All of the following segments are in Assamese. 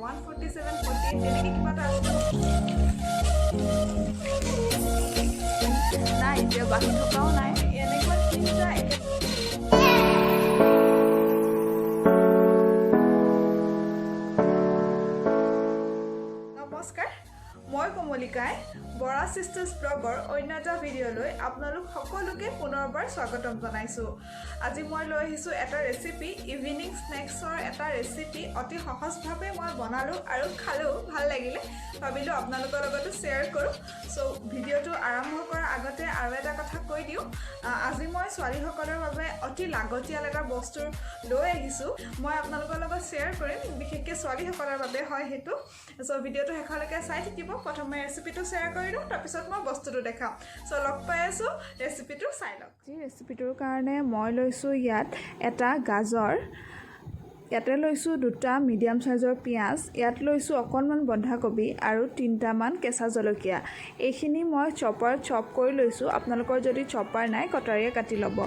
147 48 তেনেকৈ কিবা এটা আছে নাই এতিয়া বাঢ়ি থকাও নাই এনেকুৱা তিনিটা নমস্কাৰ মই কমলিকাই বৰা সিস্টাৰ্স ব্লগৰ অন্য এটা ভিডিঅ'লৈ আপোনালোক সকলোকে পুনৰবাৰ স্বাগতম জনাইছোঁ। আজি মই লৈ আহিছোঁ এটা ৰেচিপি ইভিনিং স্নেক্সৰ এটা ৰেচিপি অতি সহজভাৱে মই বনালোঁ আৰু খালোঁ ভাল লাগিলে ভাবিলোঁ আপোনালোকৰ লগতো শ্বেয়াৰ কৰোঁ। চ' ভিডিঅ'টো আৰম্ভ কৰাৰ আগতে আৰু এটা কথা কৈ দিওঁ আজি মই ছোৱালীসকলৰ বাবে অতি লাগতিয়াল এটা বস্তু লৈ আহিছোঁ মই আপোনালোকৰ লগত শ্বেয়াৰ কৰিম বিশেষকৈ ছোৱালীসকলৰ বাবে হয় সেইটো। চ' ভিডিঅ'টো শেষলৈকে চাই থাকিব প্ৰথমে ৰেচিপিটো শ্বেয়াৰ কৰি দিওঁ তাৰপিছত মই বস্তুটো দেখাম। চ' লগ পাই আছোঁ ৰেচিপিটো চাই লওক। এই ৰেচিপিটোৰ কাৰণে মই লৈছোঁ ইয়াত এটা গাজৰ ইয়াতে লৈছোঁ দুটা মিডিয়াম সাইজৰ পিঁয়াজ ইয়াত লৈছোঁ অকণমান বন্ধাকবি আৰু 3টামান কেঁচা জলকীয়া এইখিনি মই চপাৰত চপ কৰি লৈছোঁ আপোনালোকৰ যদি চপাৰ নাই কটাৰীয়ে কাটি ল'ব।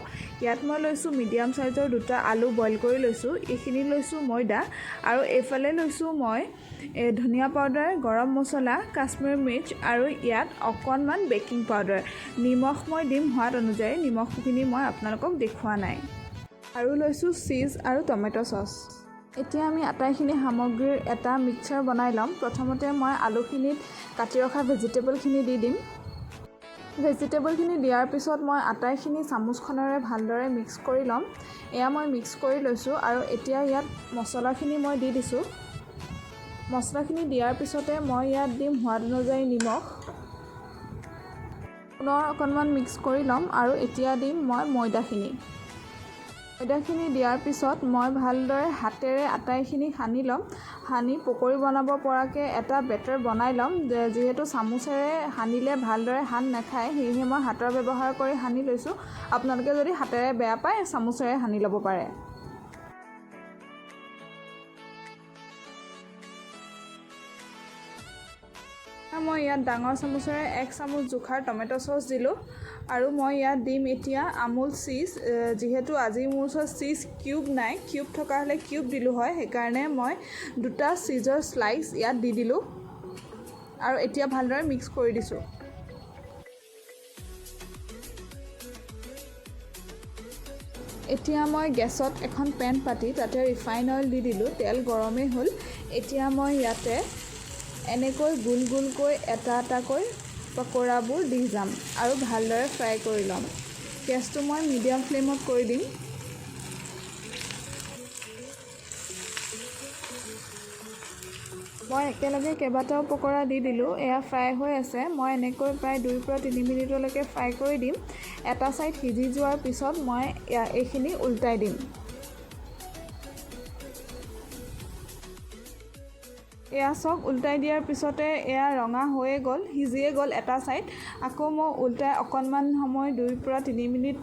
ইয়াত মই লৈছোঁ মিডিয়াম সাইজৰ দুটা আলু বইল কৰি লৈছোঁ এইখিনি লৈছোঁ ময়দা আৰু এইফালে লৈছোঁ মই ধনিয়া পাউডাৰ গৰম মছলা কাশ্মীৰ মিৰ্চ আৰু ইয়াত অকণমান বেকিং পাউডাৰ নিমখ মই দিম সোৱাদ অনুযায়ী নিমখখিনি মই আপোনালোকক দেখুওৱা নাই আৰু লৈছোঁ চীজ আৰু টমেটো চচ। এতিয়া আমি আটাইখিনি সামগ্ৰীৰ এটা মিক্সাৰ বনাই ল'ম। প্ৰথমতে মই আলুখিনিত কাটি ৰখা ভেজিটেবলখিনি দি দিম। ভেজিটেবলখিনি দিয়াৰ পিছত মই আটাইখিনি চামুচখনেৰে ভালদৰে মিক্স কৰি ল'ম। এয়া মই মিক্স কৰি লৈছোঁ আৰু এতিয়া ইয়াত মছলাখিনি মই দি দিছোঁ। মছলাখিনি দিয়াৰ পিছতে মই ইয়াত দিম সোৱাদ অনুযায়ী নিমখ পুনৰ অকণমান মিক্স কৰি ল'ম আৰু এতিয়া দিম মই ময়দাখিনি দিয়াৰ পিছত মই ভালদৰে হাতেৰে আটাইখিনি সানি ল'ম। সানি পকৰি বনাব পৰাকৈ এটা বেটাৰ বনাই ল'ম যিহেতু চামুচেৰে সানিলে ভালদৰে সান নাখায় সেয়েহে মই হাতৰ ব্যৱহাৰ কৰি সানি লৈছোঁ। আপোনালোকে যদি হাতেৰে বেয়া পায় চামুচেৰে সানি ল'ব পাৰে। মই ইয়াত ডাঙৰ চামুচেৰে 1 চামুচ জোখাৰ টমেটো চচ দিলোঁ আৰু মই ইয়াত দিম এতিয়া আমুল চীজ যিহেতু আজি মোৰ ওচৰত চীজ কিউব নাই কিউব থকা হ'লে কিউব দিলোঁ হয় সেইকাৰণে মই দুটা চীজৰ স্লাইচ ইয়াত দি দিলোঁ আৰু এতিয়া ভালদৰে মিক্স কৰি দিছোঁ। এতিয়া মই গেছত এখন পেন পাতি তাতে ৰিফাইন অইল দি দিলোঁ তেল গৰমেই হ'ল। এতিয়া মই ইয়াতে এনেকৈ গোল গোলকৈ এটা এটাকৈ পকৰাবোৰ দি যাম আৰু ভালদৰে ফ্ৰাই কৰি ল'ম। গেছটো মই মিডিয়াম ফ্লেমত কৰি দিম। মই একেলগে কেইবাটাও পকৰা দি দিলোঁ এয়া ফ্ৰাই হৈ আছে। মই এনেকৈ প্ৰায় 2 পৰা 3 মিনিটলৈকে ফ্ৰাই কৰি দিম। এটা ছাইড সিজি যোৱাৰ পিছত মই এইখিনি উল্টাই দিম। এয়া চাওক উল্টাই দিয়াৰ পিছতে এয়া ৰঙা হৈয়ে গ'ল সিজিয়ে গ'ল এটা ছাইড। আকৌ মই উল্টাই অকণমান সময় 2 পৰা 3 মিনিট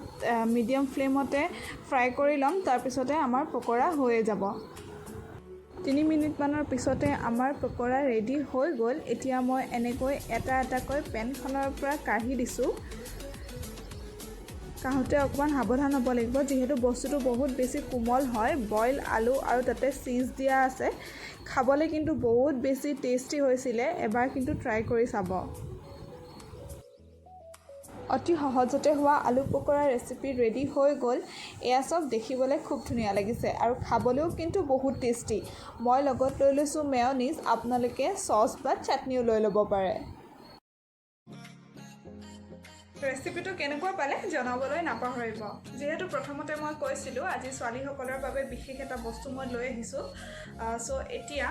মিডিয়াম ফ্লেমতে ফ্ৰাই কৰি ল'ম তাৰপিছতে আমাৰ পকৰা হৈয়ে যাব। 3 মিনিটমানৰ পিছতে আমাৰ পকৰা ৰেডি হৈ গ'ল। এতিয়া মই এনেকৈ এটা এটাকৈ পেনখনৰ পৰা কাঢ়ি দিছোঁ। কাঢ়োতে অকণমান সাৱধান হ'ব লাগিব যিহেতু বস্তুটো বহুত বেছি কোমল হয় বইল আলু আৰু তাতে চীজ দিয়া আছে। খাবলৈ কিন্তু বহুত বেছি টেষ্টি হৈছিলে এবাৰ কিন্তু ট্ৰাই কৰি চাব। অতি সহজতে হোৱা আলু পকৰা ৰেচিপি ৰেডি হৈ গ'ল। এয়া চব দেখিবলৈ খুব ধুনীয়া লাগিছে আৰু খাবলৈও কিন্তু বহুত টেষ্টি। মই লগত লৈ লৈছোঁ মেয়নিজ আপোনালোকে চচ বা চাটনিও লৈ ল'ব পাৰে। ৰেচিপিটো কেনেকুৱা পালে জনাবলৈ নাপাহৰিব। যিহেতু প্ৰথমতে মই কৈছিলোঁ আজি ছোৱালীসকলৰ বাবে বিশেষ এটা বস্তু মই লৈ আহিছোঁ। চ' এতিয়া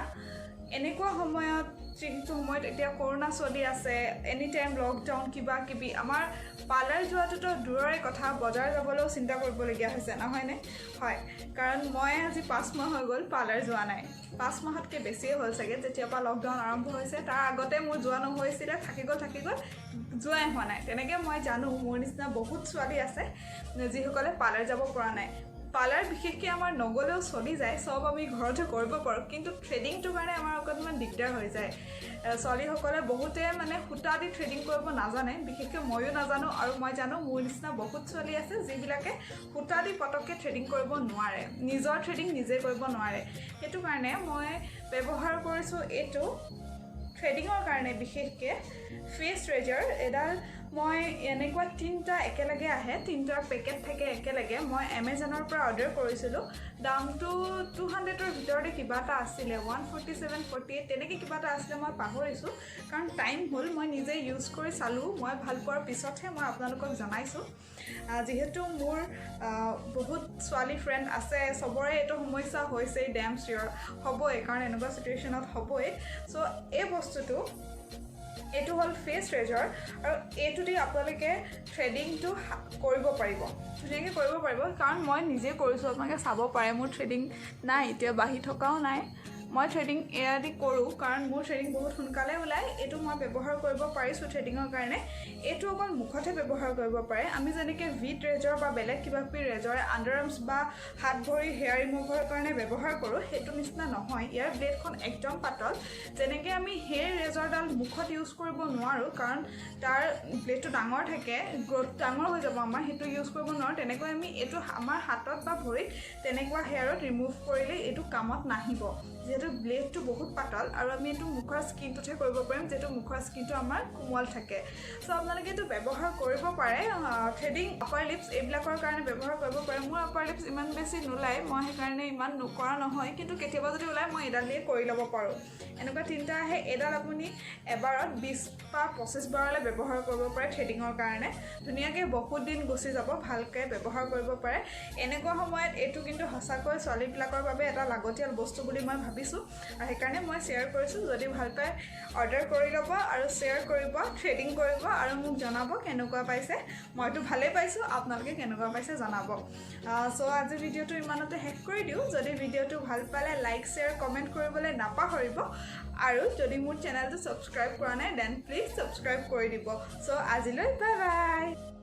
এনেকুৱা সময়ত যিটো সময়ত এতিয়া কৰোণা চলি আছে এনি টাইম লকডাউন কিবা কিবি আমাৰ পাৰ্লাৰ যোৱাটোতো দূৰৰে কথা বজাৰ যাবলৈও চিন্তা কৰিবলগীয়া হৈছে নহয়নে? হয় কাৰণ মই আজি 5 মাহ হৈ গ'ল পাৰ্লাৰ যোৱা নাই। 5 মাহতকৈ বেছিয়ে হ'ল চাগে যেতিয়াৰ পৰা লকডাউন আৰম্ভ হৈছে। তাৰ আগতে মোৰ যোৱা নহৈছিলে থাকি গ'ল যোৱাই হোৱা নাই। তেনেকৈ মই জানো মোৰ নিচিনা বহুত ছোৱালী আছে যিসকলে পাৰ্লাৰ যাব পৰা নাই। পাৰ্লাৰ বিশেষকৈ আমাৰ নগলেও চলি যায়, চব আমি ঘৰতে কৰিব পাৰোঁ, কিন্তু থ্ৰেডিংটোৰ কাৰণে আমাৰ অকণমান দিগদাৰ হৈ যায়। ছোৱালীসকলে বহুতে মানে সূতা দি থ্ৰেডিং কৰিব নাজানে, বিশেষকৈ ময়ো নাজানো, আৰু মই জানো মোৰ নিচিনা বহুত ছোৱালী আছে যিবিলাকে সূতা দি পটককৈ থ্ৰেডিং কৰিব নোৱাৰে, নিজৰ থ্ৰেডিং নিজে কৰিব নোৱাৰে। সেইটো কাৰণে মই ব্যৱহাৰ কৰিছোঁ এইটো থ্ৰেডিঙৰ কাৰণে বিশেষকৈ ফেচ ৰেজাৰ। এডাল মই এনেকুৱা 3টা একেলগে আহে, 3টা পেকেট থাকে একেলগে। মই এমেজনৰ পৰা অৰ্ডাৰ কৰিছিলোঁ, দামটো 200ৰ ভিতৰতে কিবা এটা আছিলে, 147, 48 তেনেকৈ কিবা এটা আছিলে, মই পাহৰিছোঁ কাৰণ টাইম হ'ল। মই নিজে ইউজ কৰি চালোঁ, মই ভাল পোৱাৰ পিছতহে মই আপোনালোকক জনাইছোঁ। যিহেতু মোৰ বহুত ছোৱালী ফ্ৰেণ্ড আছে, চবৰে এইটো সমস্যা হৈছেই, ডেম চিয়'ৰ হ'বই, কাৰণ এনেকুৱা চিটুৱেশ্যনত হ'বই। চ' এই বস্তুটো এইটো হ'ল ফেচ ৰেজাৰ, আৰু এইটো দি আপোনালোকে থ্ৰেডিংটো কৰিব পাৰিব, ধুনীয়াকৈ কৰিব পাৰিব, কাৰণ মই নিজে কৰিছোঁ। আপোনালোকে চাব পাৰে মোৰ থ্ৰেডিং নাই, এতিয়া বাঢ়ি থকাও নাই। মই থ্ৰেডিং এয়া দি কৰোঁ কাৰণ মোৰ থ্ৰেডিং বহুত সোনকালে ওলায়। এইটো মই ব্যৱহাৰ কৰিব পাৰিছোঁ থ্ৰেডিঙৰ কাৰণে। এইটো অকল মুখতে ব্যৱহাৰ কৰিব পাৰে। আমি যেনেকৈ ভিট ৰেজাৰ বা বেলেগ কিবা কিবি ৰেজাৰে আণ্ডাৰ আৰ্মছ বা হাত ভৰি হেয়াৰ ৰিমুভাৰৰ কাৰণে ব্যৱহাৰ কৰোঁ, সেইটো নিচিনা নহয়। ইয়াৰ ব্লেডখন একদম পাতল। যেনেকৈ আমি সেই ৰেজাৰডাল মুখত ইউজ কৰিব নোৱাৰোঁ কাৰণ তাৰ ব্লেডটো ডাঙৰ থাকে, গ্ৰ'থ ডাঙৰ হৈ যাব আমাৰ, সেইটো ইউজ কৰিব নোৱাৰোঁ। তেনেকৈ আমি এইটো আমাৰ হাতত বা ভৰিত তেনেকুৱা হেয়াৰত ৰিমুভ কৰিলে এইটো কামত নাহিব, যিহেতু ব্লেডটো বহুত পাতল, আৰু আমি এইটো মুখৰ স্কিনটোতহে কৰিব পাৰিম, যিহেতু মুখৰ স্কিনটো আমাৰ কোমল থাকে। চ' আপোনালোকে এইটো ব্যৱহাৰ কৰিব পাৰে। থ্ৰেডিং, আপাৰ লিপছ এইবিলাকৰ কাৰণে ব্যৱহাৰ কৰিব পাৰে। মোৰ আপাৰ লিপছ ইমান বেছি নোলায়, মই সেইকাৰণে ইমান নকৰা নহয়, কিন্তু কেতিয়াবা যদি ওলায় মই এডাল দিয়ে কৰি ল'ব পাৰোঁ। এনেকুৱা 3টা আহে, এডাল আপুনি এবাৰত 20 বা 25 বাৰলৈ ব্যৱহাৰ কৰিব পাৰে থ্ৰেডিঙৰ কাৰণে। ধুনীয়াকৈ বহুত দিন গুচি যাব, ভালকৈ ব্যৱহাৰ কৰিব পাৰে। এনেকুৱা সময়ত এইটো কিন্তু সঁচাকৈ ছোৱালীবিলাকৰ বাবে এটা লাগতিয়াল বস্তু বুলি মই ভাবিছোঁ, আৰু সেইকাৰণে মই শ্বেয়াৰ কৰিছোঁ। যদি ভাল পায় অৰ্ডাৰ কৰি ল'ব আৰু শ্বেয়াৰ কৰিব, থ্ৰেডিং কৰিব, আৰু মোক জনাব কেনেকুৱা পাইছে। মইতো ভালেই পাইছোঁ, আপোনালোকে কেনেকুৱা পাইছে জনাব। চ' আজি ভিডিঅ'টো ইমানতে শেষ কৰি দিওঁ। যদি ভিডিঅ'টো ভাল পালে লাইক, শ্বেয়াৰ, কমেণ্ট কৰিবলৈ নাপাহৰিব, আৰু যদি মোৰ চেনেলটো ছাবস্ক্ৰাইব কৰা নাই দেন প্লিজ ছাবস্ক্ৰাইব কৰি দিব। চ' আজিলৈ বাই বাই।